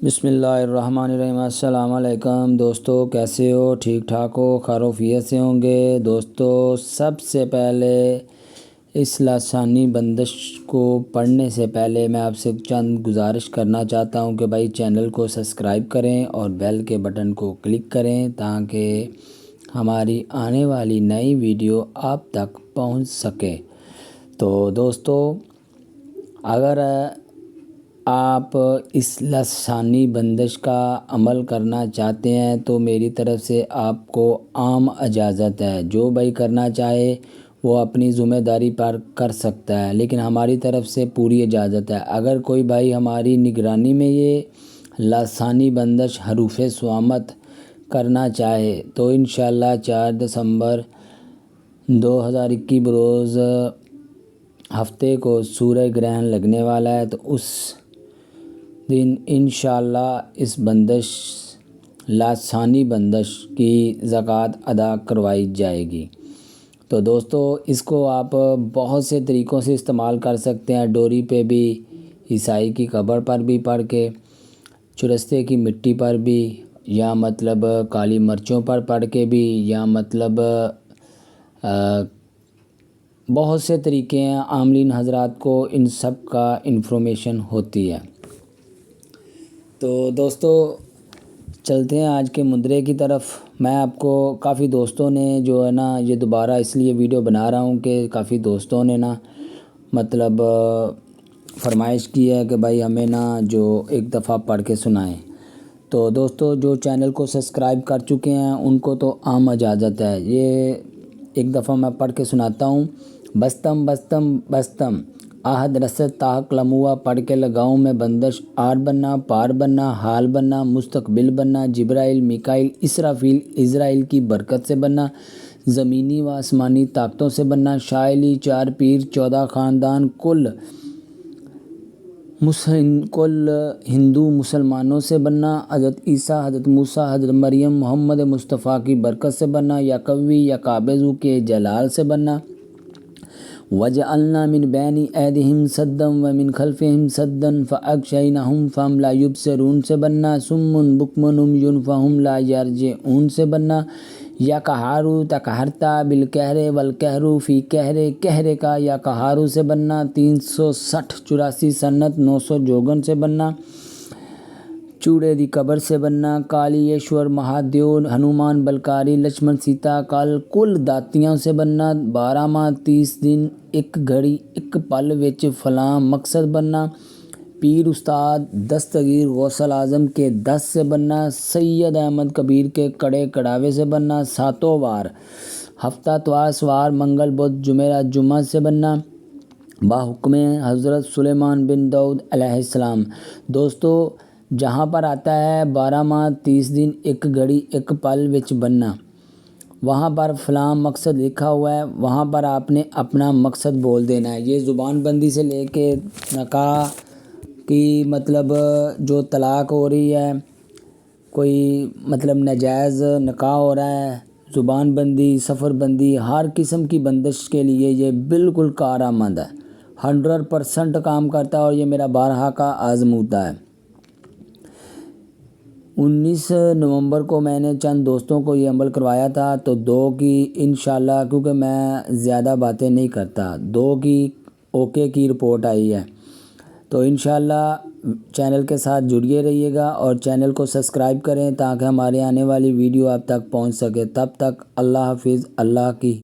بسم اللہ الرحمن الرحیم۔ السلام علیکم دوستو، کیسے ہو؟ ٹھیک ٹھاک ہو؟ خیریت سے ہوں گے دوستو۔ سب سے پہلے اس لسانی بندش کو پڑھنے سے پہلے میں آپ سے چند گزارش کرنا چاہتا ہوں کہ بھائی چینل کو سبسکرائب کریں اور بیل کے بٹن کو کلک کریں تاکہ ہماری آنے والی نئی ویڈیو آپ تک پہنچ سکے۔ تو دوستو، اگر آپ اس لسانی بندش کا عمل کرنا چاہتے ہیں تو میری طرف سے آپ کو عام اجازت ہے۔ جو بھائی کرنا چاہے وہ اپنی ذمہ داری پر کر سکتا ہے، لیکن ہماری طرف سے پوری اجازت ہے۔ اگر کوئی بھائی ہماری نگرانی میں یہ لسانی بندش حروف swmt کرنا چاہے تو انشاءاللہ 4 دسمبر 2021 بروز ہفتے کو سورج گرہن لگنے والا ہے، تو اس دن انشاءاللہ اس بندش لسانی بندش کی زکوٰۃ ادا کروائی جائے گی۔ تو دوستو، اس کو آپ بہت سے طریقوں سے استعمال کر سکتے ہیں۔ ڈوری پہ بھی، عیسائی کی قبر پر بھی پڑھ کے، چرستے کی مٹی پر بھی، یا مطلب کالی مرچوں پر پڑھ کے بھی، یا مطلب بہت سے طریقے ہیں۔ عاملین حضرات کو ان سب کا انفارمیشن ہوتی ہے۔ تو دوستو، چلتے ہیں آج کے مدرے کی طرف۔ میں آپ کو کافی دوستوں نے جو ہے نا، یہ دوبارہ اس لیے ویڈیو بنا رہا ہوں کہ کافی دوستوں نے نا مطلب فرمائش کی ہے کہ بھائی ہمیں نا جو ایک دفعہ پڑھ کے سنائیں۔ تو دوستو، جو چینل کو سبسکرائب کر چکے ہیں ان کو تو عام اجازت ہے۔ یہ ایک دفعہ میں پڑھ کے سناتا ہوں۔ بستم بستم بستم آہد رسد تاحق لموہ، پڑھ کے لگاؤں میں بندش، آر بننا، پار بننا، حال بننا، مستقبل بننا، جبرائیل، میکائیل، اسرافیل، اسرائیل کی برکت سے بننا، زمینی و آسمانی طاقتوں سے بننا، شائلی، 4 پیر، 14 خاندان، کل ہندو مسلمانوں سے بننا، حضرت عیسیٰ، حضرت موسیٰ، حضرت مریم، محمد مصطفیٰ کی برکت سے بننا، یا قوی یا قابض کے جلال سے بننا، وَجَعَلْنَا مِن بَيْنِ أَيْدِيهِمْ سَدًّا وَمِنْ خَلْفِهِمْ سَدًّا فَأَغْشَيْنَاهُمْ فَهُمْ لَا يُبْصِرُونَ سے بننا، سُمٌّ بُكْمٌ عُمْيٌ فَهُمْ لَا يَرْجِعُونَ سے بننا، یا قہارو تقہرتا بالقہر والقہر فی قہر قہر کا، یا قہارو سے بننا، 360 84 سنت 954 سے بننا، چوڑے دی قبر سے بننا، کالی ایشور مہادیو ہنومان بلکاری لچمن سیتا کال کل داتیاں سے بننا، 12 ماہ 30 دن 1 گھڑی 1 پل وچ فلاں مقصد بننا، پیر استاد دستگیر غوث اعظم کے 10 سے بننا، سید احمد کبیر کے کڑے کڑاوے سے بننا، 7 وار ہفتہ اتوار سوار منگل بدھ جمعرات جمعہ سے بننا، باحکم حضرت سلیمان بن داؤد علیہ السلام۔ دوستو، جہاں پر آتا ہے 12 ماہ 30 دن 1 گھڑی 1 پل وچ بننا، وہاں پر فلاں مقصد لکھا ہوا ہے، وہاں پر آپ نے اپنا مقصد بول دینا ہے۔ یہ زبان بندی سے لے کے نکاح کی مطلب جو طلاق ہو رہی ہے، کوئی مطلب ناجائز نکاح ہو رہا ہے، زبان بندی، سفر بندی، ہر قسم کی بندش کے لیے یہ بالکل کارآمد ہے، 100% کام کرتا ہے، اور یہ میرا بارہا کا آزمودہ ہے۔ 19 نومبر کو میں نے چند دوستوں کو یہ عمل کروایا تھا، تو 2 کی انشاءاللہ، کیونکہ میں زیادہ باتیں نہیں کرتا، 2 کی اوکے کی رپورٹ آئی ہے۔ تو انشاءاللہ چینل کے ساتھ جڑیے رہیے گا اور چینل کو سبسکرائب کریں تاکہ ہمارے آنے والی ویڈیو آپ تک پہنچ سکے۔ تب تک اللہ حافظ، اللہ کی